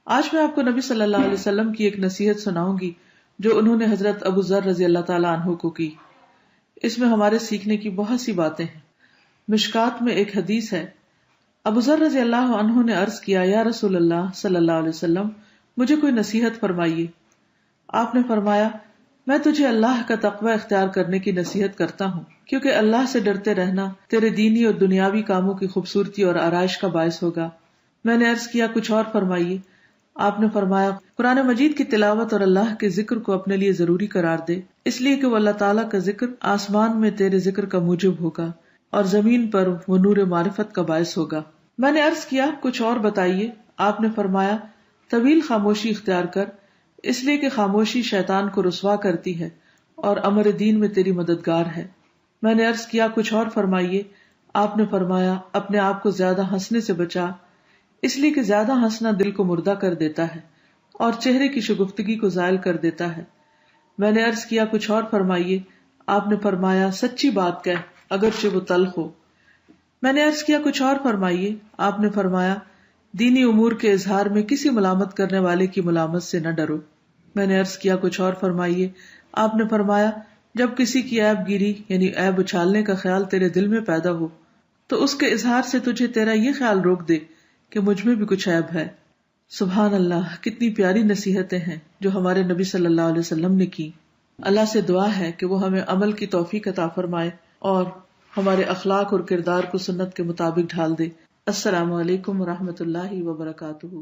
آج میں آپ کو نبی صلی اللہ علیہ وسلم کی ایک نصیحت سناؤں گی جو انہوں نے حضرت ابو ذر رضی اللہ تعالیٰ عنہ کو کی. اس میں ہمارے سیکھنے کی بہت سی باتیں ہیں. مشکات میں ایک حدیث ہے. ابو ذر رضی اللہ عنہ نے عرض کیا، یا رسول اللہ صلی اللہ علیہ وسلم، مجھے کوئی نصیحت فرمائیے. آپ نے فرمایا، میں تجھے اللہ کا تقوی اختیار کرنے کی نصیحت کرتا ہوں، کیونکہ اللہ سے ڈرتے رہنا تیرے دینی اور دنیاوی کاموں کی خوبصورتی اور آرائش کا باعث ہوگا. میں نے عرض کیا، کچھ اور فرمائیے. آپ نے فرمایا، قرآن مجید کی تلاوت اور اللہ کے ذکر کو اپنے لیے ضروری قرار دے، اس لیے کہ وہ اللہ تعالیٰ کا ذکر آسمان میں تیرے ذکر کا موجب ہوگا اور زمین پر وہ نور معرفت کا باعث ہوگا. میں نے عرض کیا، کچھ اور بتائیے. آپ نے فرمایا، طویل خاموشی اختیار کر، اس لیے کہ خاموشی شیطان کو رسوا کرتی ہے اور امر دین میں تیری مددگار ہے. میں نے عرض کیا، کچھ اور فرمائیے. آپ نے فرمایا، اپنے آپ کو زیادہ ہنسنے سے بچا، اس لیے کہ زیادہ ہنسنا دل کو مردہ کر دیتا ہے اور چہرے کی شگفتگی کو زائل کر دیتا ہے. میں نے عرض کیا، کچھ اور فرمائیے. آپ نے فرمایا، سچی بات کہہ اگرچہ وہ تلخ ہو. میں نے عرض کیا، کچھ اور فرمائیے. آپ نے فرمایا، دینی امور کے اظہار میں کسی ملامت کرنے والے کی ملامت سے نہ ڈرو. میں نے عرض کیا، کچھ اور فرمائیے. آپ نے فرمایا، جب کسی کی عیب گیری یعنی عیب اچھالنے کا خیال تیرے دل میں پیدا ہو تو اس کے اظہار سے تجھے تیرا یہ خیال روک دے کہ مجھ میں بھی کچھ عیب ہے. سبحان اللہ، کتنی پیاری نصیحتیں ہیں جو ہمارے نبی صلی اللہ علیہ وسلم نے کی. اللہ سے دعا ہے کہ وہ ہمیں عمل کی توفیق عطا فرمائے اور ہمارے اخلاق اور کردار کو سنت کے مطابق ڈھال دے. السلام علیکم ورحمۃ اللہ وبرکاتہ.